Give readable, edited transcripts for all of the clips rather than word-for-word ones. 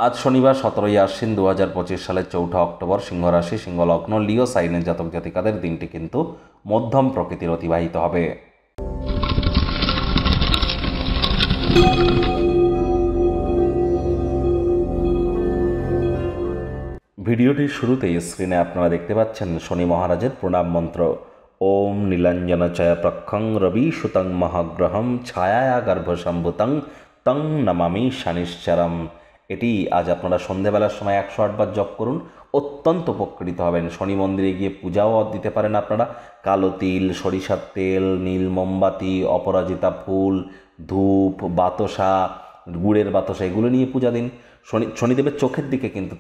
আজ শনিবার 17ই আশ্বিন 2025 সালের 4 অক্টোবর, সিংহ রাশি, সিংহ লগ্ন, লিও সাইনের জাতক জাতিকাদের দিনটি কিন্তু মধ্যম প্রকৃতির অতিবাহিত হবে। ভিডিওটির শুরুতেই স্ক্রিনে আপনারা দেখতে পাচ্ছেন শনি মহারাজের প্রণাম মন্ত্র। ওম নীলাঞ্জন চয় প্রক্ষং রবি সুতং মহাগ্রহম ছায়া গর্ভসম্ভুতং তং নমামি শনিশ্চরম। এটি আজ আপনারা সন্ধেবেলার সময় 108 বার জপ করুন, অত্যন্ত উপকৃত হবেন। শনি মন্দিরে গিয়ে পূজাও দিতে পারেন আপনারা। কালো তিল, সরিষার তেল, নীল মোমবাতি, অপরাজিতা ফুল, ধূপ, বাতাসা, গুড়ের বাতাসা এগুলো নিয়ে পূজা দিন। শনিদেবের চোখের দিকে কিন্তু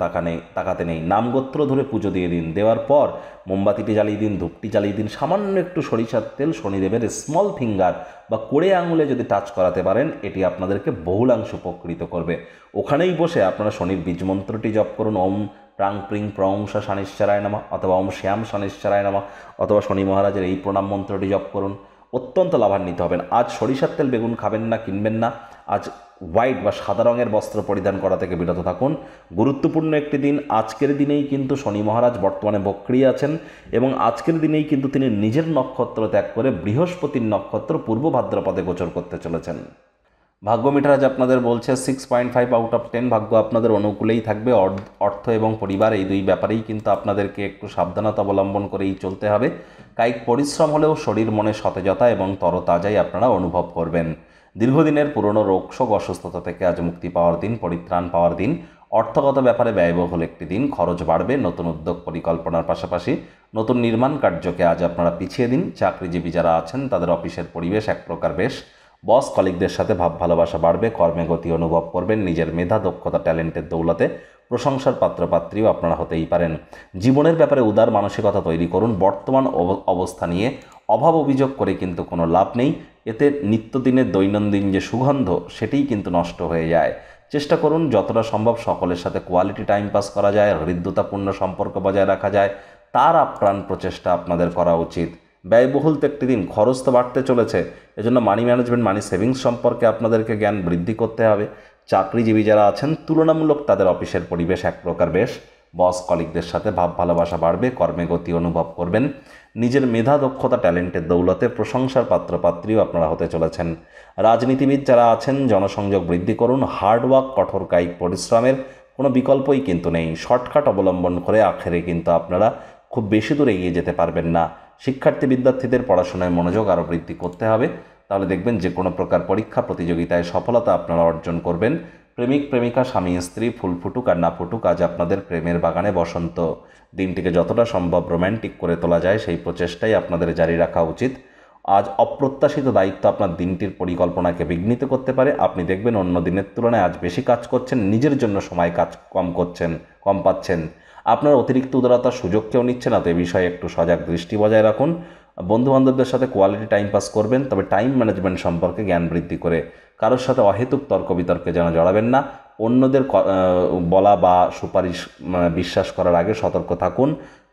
তাকাতে নেই, নামগোত্র ধরে পুজো দিয়ে দিন। দেওয়ার পর মোমবাতিটি জ্বালিয়ে দিন, ধূপটি জ্বালিয়ে দিন। সামান্য একটু সরিষার তেল শনিদেবের স্মল ফিঙ্গার বা কোড়ে আঙুলে যদি টাচ করাতে পারেন, এটি আপনাদেরকে বহুলাংশ উপকৃত করবে। ওখানেই বসে আপনারা শনির বীজ মন্ত্রটি জপ করুন। ওম প্রাং প্রিং প্রংসা শনিশ্চরায় নামা, অথবা ওম শ্যাম শনিশ্চরায় নামা, অথবা শনি মহারাজের এই প্রণাম মন্ত্রটি জপ করুন। অত্যন্ত লাভান্বিত হবেন। আজ সরিষার তেল বেগুন খাবেন না, কিনবেন না। আজ হোয়াইট বা সাদা রঙের বস্ত্র পরিধান করা থেকে বিরত থাকুন। গুরুত্বপূর্ণ একটি দিন। আজকের দিনেই কিন্তু শনি মহারাজ বর্তমানে বক্রী আছেন, এবং আজকের দিনেই কিন্তু তিনি নিজের নক্ষত্র ত্যাগ করে বৃহস্পতির নক্ষত্র পূর্ব ভাদ্রপদে গোচর করতে চলেছেন। ভাগ্য মিটার আজ আপনাদের বলছে 6.5 আউট অফ 10। ভাগ্য আপনাদের অনুকূলেই থাকবে। অর্থ এবং পরিবার এই দুই ব্যাপারেই কিন্তু আপনাদেরকে একটু সাবধানতা অবলম্বন করেই চলতে হবে। কায়িক পরিশ্রম হলেও শরীর মনে সতেজতা এবং তরতাজাই আপনারা অনুভব করবেন। দীর্ঘদিনের পুরনো রোগশোক অসুস্থতা থেকে আজ মুক্তি পাওয়ার দিন, পরিত্রাণ পাওয়ার দিন। অর্থগত ব্যাপারে ব্যয়বহুল একটি দিন। খরচ বাড়বে। নতুন উদ্যোগ পরিকল্পনার পাশাপাশি নতুন নির্মাণ কার্যকে আজ আপনারা পিছিয়ে দিন। চাকরিজীবী যারা আছেন তাদের অফিসের পরিবেশ এক প্রকার বেশ। বস কলিগদের সাথে ভাব ভালোবাসা বাড়বে। কর্মে গতি অনুভব করবেন। নিজের মেধা, দক্ষতা, ট্যালেন্টের দৌলতে প্রশংসার পাত্রপাত্রীও আপনারা হতেই পারেন। জীবনের ব্যাপারে উদার মানসিকতা তৈরি করুন। বর্তমান অবস্থা নিয়ে অভাব অভিযোগ করে কিন্তু কোনো লাভ নেই। এতে নিত্যদিনের দৈনন্দিন যে সুগন্ধ সেটিই কিন্তু নষ্ট হয়ে যায়। চেষ্টা করুন যতটা সম্ভব সকলের সাথে কোয়ালিটি টাইম পাস করা যায়, হৃদ্যতাপূর্ণ সম্পর্ক বজায় রাখা যায়, তার আপ্রাণ প্রচেষ্টা আপনাদের করা উচিত। ব্যয়বহুল তো একটি দিন, খরচ তো বাড়তে চলেছে। এজন্য মানি ম্যানেজমেন্ট, মানি সেভিংস সম্পর্কে আপনাদেরকে জ্ঞান বৃদ্ধি করতে হবে। চাকরিজীবী যারা আছেন তুলনামূলক তাদের অফিসের পরিবেশ এক প্রকার বেশ। বস কলিগদের সাথে ভাব ভালোবাসা বাড়বে। কর্মে গতি অনুভব করবেন। নিজের মেধা, দক্ষতা, ট্যালেন্টের দৌলতে প্রশংসার পাত্রপাত্রীও আপনারা হতে চলেছেন। রাজনীতিবিদ যারা আছেন জনসংযোগ বৃদ্ধি করুন। হার্ডওয়ার্ক, কঠোর কায়িক পরিশ্রমের কোনো বিকল্পই কিন্তু নেই। শর্টকাট অবলম্বন করে আখেরে কিন্তু আপনারা খুব বেশি দূর এগিয়ে যেতে পারবেন না। বিদ্যার্থীদের পড়াশোনায় মনোযোগ আরও বৃদ্ধি করতে হবে। তাহলে দেখবেন যে কোনো প্রকার পরীক্ষা প্রতিযোগিতায় সফলতা আপনারা অর্জন করবেন। প্রেমিক প্রেমিকা, স্বামী স্ত্রী, ফুল ফুটুক আর না ফুটুক, আজ আপনাদের প্রেমের বাগানে বসন্ত। দিনটিকে যতটা সম্ভব রোম্যান্টিক করে তোলা যায় সেই প্রচেষ্টাই আপনাদের জারি রাখা উচিত। আজ অপ্রত্যাশিত দায়িত্ব আপনার দিনটির পরিকল্পনাকে বিঘ্নিত করতে পারে। আপনি দেখবেন অন্য দিনের তুলনায় আজ বেশি কাজ করছেন, নিজের জন্য সময় কম পাচ্ছেন। আপনার অতিরিক্ত উদারতার সুযোগ কেউ নিচ্ছে না, তো এ বিষয়ে একটু সজাগ দৃষ্টি বজায় রাখুন। বন্ধুবান্ধবদের সাথে কোয়ালিটি টাইম পাস করবেন, তবে টাইম ম্যানেজমেন্ট সম্পর্কে জ্ঞান বৃদ্ধি করে। কারোর সাথে অহেতুক তর্ক বিতর্কে যেন জড়াবেন না। অন্যদের বলা বা সুপারিশ বিশ্বাস করার আগে সতর্ক থাকুন।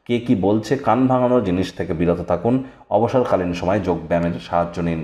কে কী বলছে কান ভাঙানোর জিনিস থেকে বিরত থাকুন। অবসরকালীন সময় যোগব্যায়ামের সাহায্য নিন।